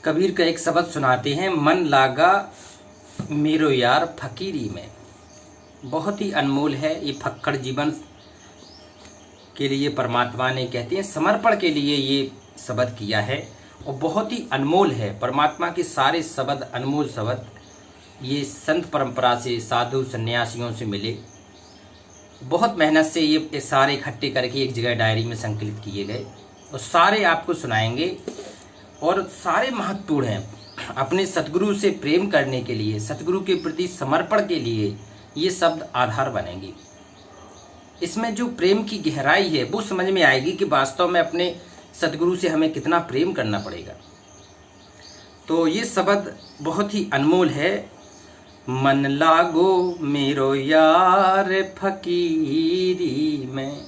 कबीर का एक शब्द सुनाते हैं, मन लागा मेरो यार फकीरी में। बहुत ही अनमोल है ये फक्कड़ जीवन के लिए परमात्मा ने कहते हैं समर्पण के लिए ये शब्द किया है और बहुत ही अनमोल है। परमात्मा के सारे शब्द अनमोल शब्द ये संत परंपरा से साधु सन्यासियों से मिले। बहुत मेहनत से ये सारे इकट्ठे करके एक जगह डायरी में संकलित किए गए और सारे आपको सुनाएंगे और सारे महत्वपूर्ण हैं। अपने सतगुरु से प्रेम करने के लिए, सतगुरु के प्रति समर्पण के लिए ये शब्द आधार बनेंगे। इसमें जो प्रेम की गहराई है वो समझ में आएगी कि वास्तव में अपने सतगुरु से हमें कितना प्रेम करना पड़ेगा। तो ये शब्द बहुत ही अनमोल है। मन लागो मेरो यार फकीरी में।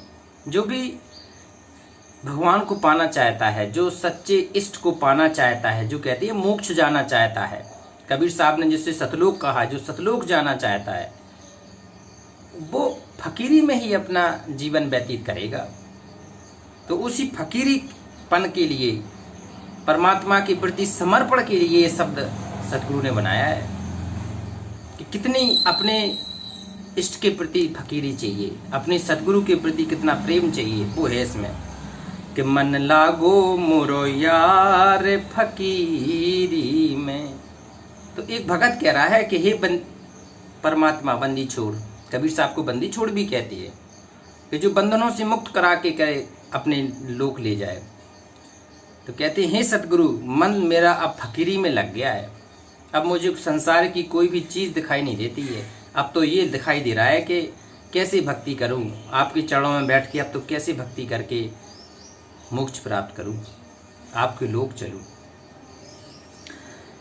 जो भी भगवान को पाना चाहता है, जो सच्चे इष्ट को पाना चाहता है, जो कहते हैं मोक्ष जाना चाहता है, कबीर साहब ने जिससे सतलोक कहा, जो सतलोक जाना चाहता है वो फकीरी में ही अपना जीवन व्यतीत करेगा। तो उसी फकीरीपन के लिए, परमात्मा के प्रति समर्पण के लिए ये शब्द सतगुरु ने बनाया है कि कितनी अपने इष्ट के प्रति फकीरी चाहिए, अपने सतगुरु के प्रति कितना प्रेम चाहिए, वो है इसमें कि मन लागो मोरो यार फकीरी में। तो एक भगत कह रहा है कि हे परमात्मा बंदी छोड़। कबीर साहब को बंदी छोड़ भी कहती है कि जो बंधनों से मुक्त करा के करे अपने लोक ले जाए। तो कहते हैं हे सतगुरु, मन मेरा अब फकीरी में लग गया है। अब मुझे संसार की कोई भी चीज़ दिखाई नहीं देती है। अब तो ये दिखाई दे रहा है कि कैसे भक्ति करूं, आपके चरणों में बैठ के अब तो कैसे भक्ति करके मोक्ष प्राप्त करूं, आपके लोक चलूं।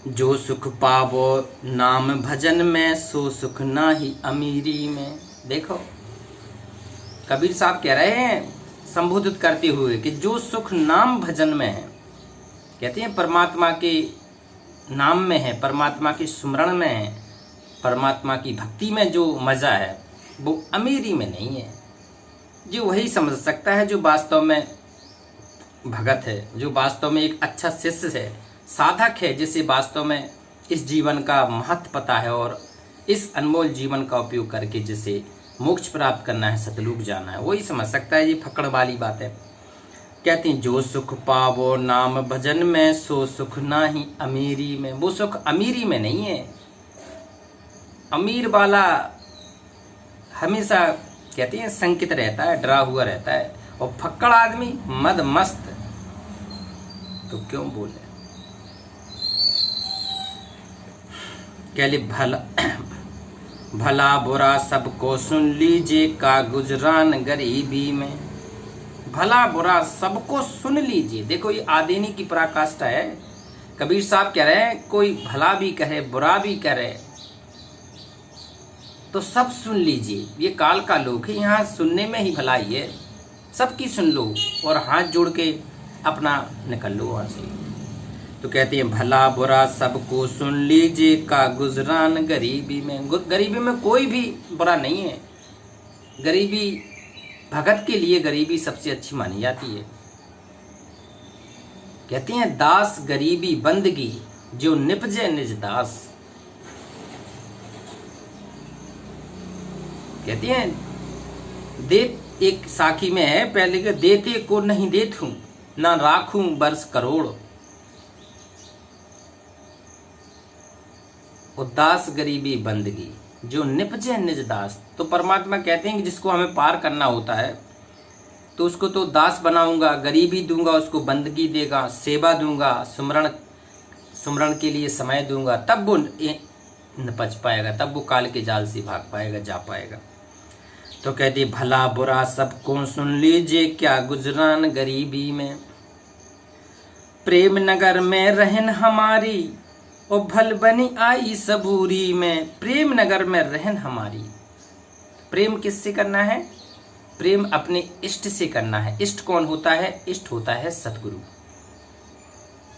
जो सुख पावो नाम भजन में, सो सुख नाही अमीरी में। देखो कबीर साहब कह रहे हैं संबोधित करते हुए कि जो सुख नाम भजन में है, कहते हैं परमात्मा के नाम में है, परमात्मा के स्मरण में है, परमात्मा की भक्ति में जो मज़ा है वो अमीरी में नहीं है। जो वही समझ सकता है जो वास्तव में भगत है, जो वास्तव में एक अच्छा शिष्य है, साधक है, जिसे वास्तव में इस जीवन का महत्व पता है और इस अनमोल जीवन का उपयोग करके जिसे मोक्ष प्राप्त करना है, सतलोक जाना है, वही समझ सकता है। ये फकड़ वाली बात है। कहते हैं जो सुख पावो नाम भजन में, सो सुख नाही अमीरी में। वो सुख अमीरी में नहीं है। अमीर वाला हमेशा कहते हैं संकित रहता है, डरा हुआ रहता है, और फक्कड़ आदमी मद मस्त। तो क्यों बोले कहले भला बुरा सबको सुन लीजिए, का गुजरान गरीबी में। भला बुरा सबको सुन लीजिए। देखो ये आदेनी की पराकाष्ठा है। कबीर साहब कह रहे हैं कोई भला भी करे बुरा भी करे तो सब सुन लीजिए। ये काल का लोक है, यहाँ सुनने में ही भलाई है। सबकी सुन लो और हाथ जोड़ के अपना निकल लो वहाँ से। तो कहते हैं भला बुरा सबको सुन लीजिए, का गुजरान गरीबी में। गरीबी में कोई भी बुरा नहीं है। गरीबी भगत के लिए गरीबी सबसे अच्छी मानी जाती है। कहते हैं दास गरीबी बंदगी, जो निपजे निज दास। कहते हैं दे एक साखी में है पहले के, देते को नहीं देथूं, ना राखूं वर्ष करोड़। उदास गरीबी बंदगी, जो निपजे निज दास। तो परमात्मा कहते हैं कि जिसको हमें पार करना होता है तो उसको तो दास बनाऊंगा, गरीबी दूंगा, उसको बंदगी देगा, सेवा दूंगा, सुमरण के लिए समय दूंगा, तब वो निपज पाएगा, तब वो काल के जाल से भाग पाएगा, जा पाएगा। तो कहते भला बुरा सबको सुन लीजिए, क्या गुजरान गरीबी में। प्रेम नगर में रहन हमारी, और भल बनी आई सबूरी में। प्रेम नगर में रहन हमारी। प्रेम किससे करना है? प्रेम अपने इष्ट से करना है। इष्ट कौन होता है? इष्ट होता है सतगुरु।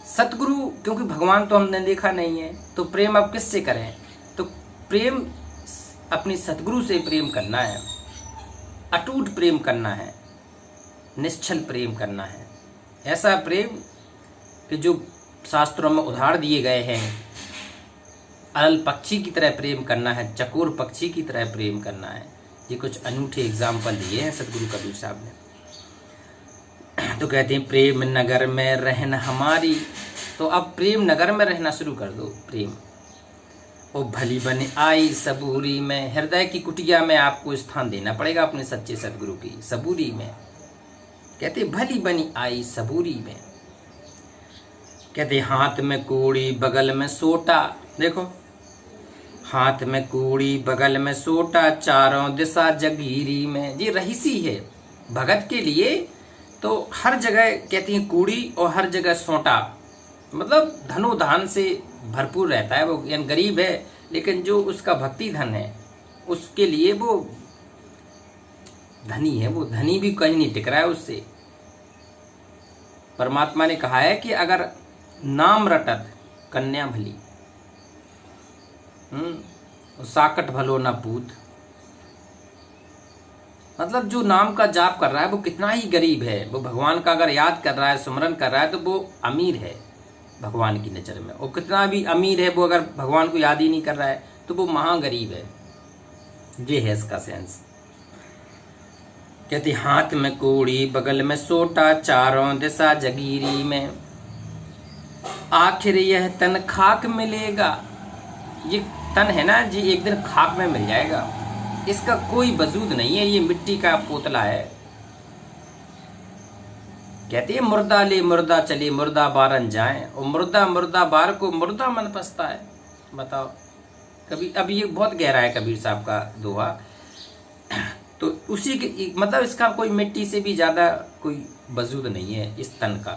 सतगुरु, क्योंकि भगवान तो हमने देखा नहीं है, तो प्रेम अब किससे करें? तो प्रेम अपने सतगुरु से प्रेम करना है, अटूट प्रेम करना है, निश्चल प्रेम करना है। ऐसा प्रेम कि जो शास्त्रों में उदाहरण दिए गए हैं। अलल पक्षी की तरह प्रेम करना है, चकोर पक्षी की तरह प्रेम करना है। ये कुछ अनूठे एग्जाम्पल दिए हैं सदगुरु कबीर साहब ने। तो कहते हैं प्रेम नगर में रहना हमारी, तो अब प्रेम नगर में रहना शुरू कर दो। प्रेम ओ भली बने आई सबूरी में, हृदय की कुटिया में आपको स्थान देना पड़ेगा अपने सच्चे सदगुरु की सबूरी में। कहते भली बनी आई सबूरी में। कहते हाथ में कूड़ी बगल में सोटा, देखो हाथ में कूड़ी बगल में सोटा, चारों दिशा जगीरी में। ये रहीसी है भगत के लिए, तो हर जगह कहती है कूड़ी और हर जगह सोटा, मतलब धनोधान से भरपूर रहता है वो, यानी गरीब है लेकिन जो उसका भक्ति धन है उसके लिए वो धनी है। वो धनी भी कहीं नहीं टिक रहा है उससे। परमात्मा ने कहा है कि अगर नाम रटत कन्या भली, साकट भलो न पूत। मतलब जो नाम का जाप कर रहा है वो कितना ही गरीब है, वो भगवान का अगर याद कर रहा है, सुमरन कर रहा है, तो वो अमीर है भगवान की नज़र में। और कितना भी अमीर है वो अगर भगवान को याद ही नहीं कर रहा है तो वो महागरीब है। ये है इसका सेंस। कहते हाथ में कोड़ी बगल में सोटा, चारों दिशा जगीरी में। आखिर यह तन खाक मिलेगा, ये तन है ना जी एक दिन खाक में मिल जाएगा, इसका कोई वजूद नहीं है, ये मिट्टी का पोतला है। कहते हैं मुर्दा ले मुर्दा चले मुर्दा बारन जाए, और मुर्दा बार को मुर्दा मन पसता है। बताओ कभी, अब ये बहुत गहरा है कबीर साहब का दोहा। तो उसी के मतलब इसका कोई मिट्टी से भी ज़्यादा कोई वजूद नहीं है इस तन का,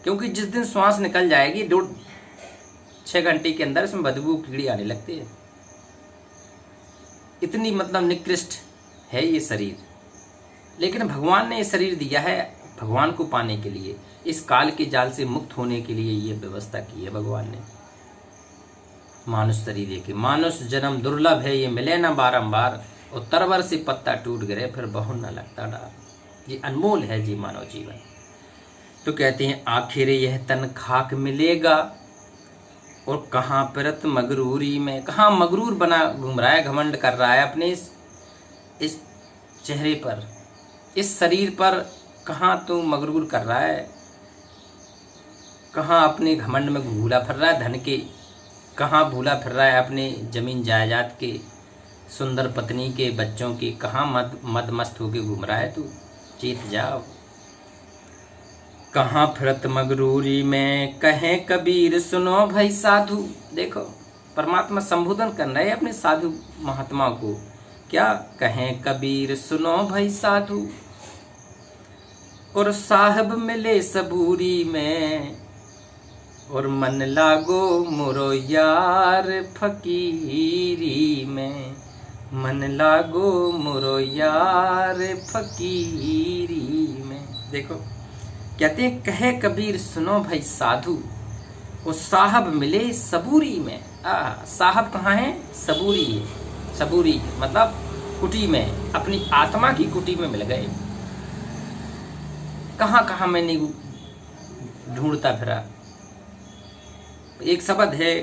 क्योंकि जिस दिन श्वास निकल जाएगी 2-6 घंटे के अंदर इसमें बदबू कीड़ी आने लगती है। इतनी मतलब निकृष्ट है ये शरीर, लेकिन भगवान ने ये शरीर दिया है भगवान को पाने के लिए, इस काल के जाल से मुक्त होने के लिए ये व्यवस्था की है भगवान ने। मानुष शरीर है कि मानुष जन्म दुर्लभ है, ये मिले ना बारंबार, और तरवर से पत्ता टूट गए फिर बहुन न लगता डार। ये अनमोल है जी मानव जीवन। तो कहते हैं आखिर यह तन खाक मिलेगा, और कहाँ परत मगरूरी में। कहाँ मगरूर बना घूम रहा है, घमंड कर रहा है अपने इस चेहरे पर, इस शरीर पर कहाँ तू मगरूर कर रहा है, कहाँ अपने घमंड में भूला फिर रहा है धन के, कहाँ भूला फिर रहा है अपने जमीन जायदाद के, सुंदर पत्नी के, बच्चों के, कहाँ मद मस्त होके घूम रहा है तू, चेत जाओ। कहाँ फिरत मगरूरी में कहें कबीर सुनो भाई साधु। देखो परमात्मा संबोधन कर रहे हैं अपने साधु महात्मा को, क्या कहें कबीर सुनो भाई साधु, और साहब मिले सबूरी में, और मन लागो मुरो यार फकीरी में, मन लागो मुरो यार फकीरी में। देखो कहते हैं कहे कबीर सुनो भाई साधु, वो साहब मिले सबूरी में। साहब कहाँ है? सबूरी है। सबूरी मतलब कुटी में, अपनी आत्मा की कुटी में मिल गए। कहाँ कहाँ मैंने ढूंढता फिरा। एक शब्द है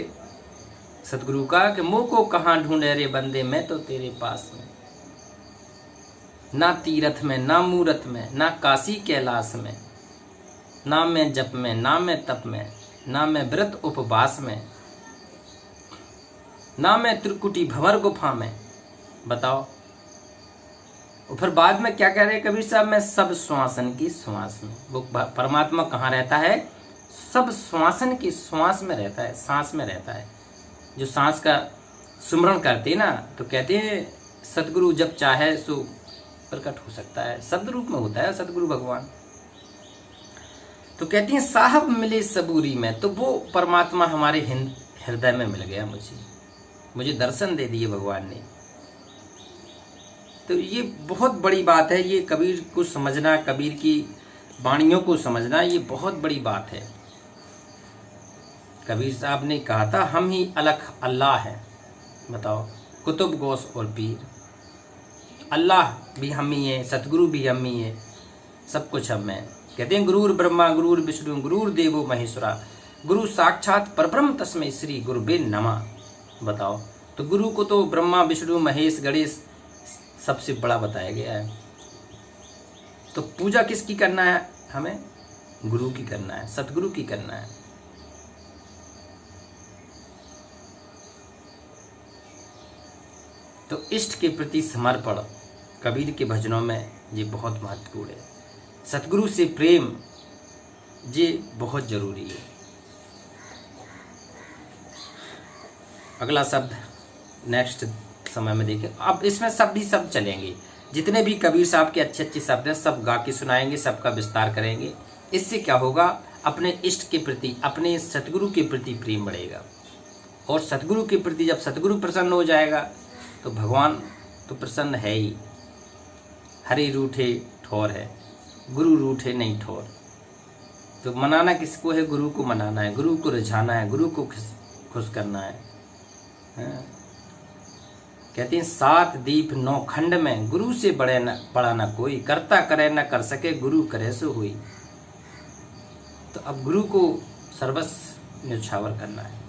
सतगुरु का कि मुँह को कहाँ ढूंढे रे बंदे, मैं तो तेरे पास में। ना तीरथ में, ना मूरत में, ना काशी कैलाश में, ना मैं जप में, ना मैं तप में, ना मैं व्रत उपवास में, ना मैं त्रिकुटी भंवर गुफा में। बताओ। और फिर बाद में क्या कह रहे हैं कबीर साहब, मैं सब श्वासन की श्वास में। वो परमात्मा कहाँ रहता है? सब श्वासन की श्वास में रहता है, सांस में रहता है। जो सांस का सुमरण करते हैं ना, तो कहते हैं सतगुरु जब चाहे सो प्रकट हो सकता है, शब्द रूप में होता है सतगुरु भगवान। तो कहती हैं साहब मिले सबूरी में, तो वो परमात्मा हमारे हृदय में मिल गया। मुझे दर्शन दे दिए भगवान ने। तो ये बहुत बड़ी बात है। ये कबीर को समझना, कबीर की वाणियों को समझना, ये बहुत बड़ी बात है। कबीर साहब ने कहा था हम ही अलख अल्लाह है। बताओ, कुतुब गौस और पीर, अल्लाह भी हम ही है, सतगुरु भी हम ही है, सब कुछ हम हैं। कहते हैं गुरुर ब्रह्मा गुरुर विष्णु गुरुर देवो महेश्वरा। गुरु साक्षात परब्रह्म तस्मै श्री गुरुवे नमः। बताओ, तो गुरु को तो ब्रह्मा विष्णु महेश गणेश सबसे बड़ा बताया गया है। तो पूजा किसकी करना है? हमें गुरु की करना है, सतगुरु की करना है। तो इष्ट के प्रति समर्पण कबीर के भजनों में ये बहुत महत्वपूर्ण है। सतगुरु से प्रेम ये बहुत जरूरी है। अगला शब्द नेक्स्ट समय में देखें। अब इसमें शब्द चलेंगे, जितने भी कबीर साहब के अच्छे अच्छे शब्द हैं सब गा के सुनाएंगे, सबका विस्तार करेंगे। इससे क्या होगा, अपने इष्ट के प्रति, अपने सतगुरु के प्रति प्रेम बढ़ेगा। और सतगुरु के प्रति जब सतगुरु प्रसन्न हो जाएगा तो भगवान तो प्रसन्न है ही। हरि रूठे ठोर है, गुरु रूठे नहीं ठोर। तो मनाना किसको है? गुरु को मनाना है, गुरु को रिझाना है, गुरु को खुश करना है। कहते हैं 7 दीप 9 खंड में, गुरु से बड़ा न कोई, करता करे न कर सके, गुरु करे सो हुई। तो अब गुरु को सर्वस्व न्यौछावर करना है।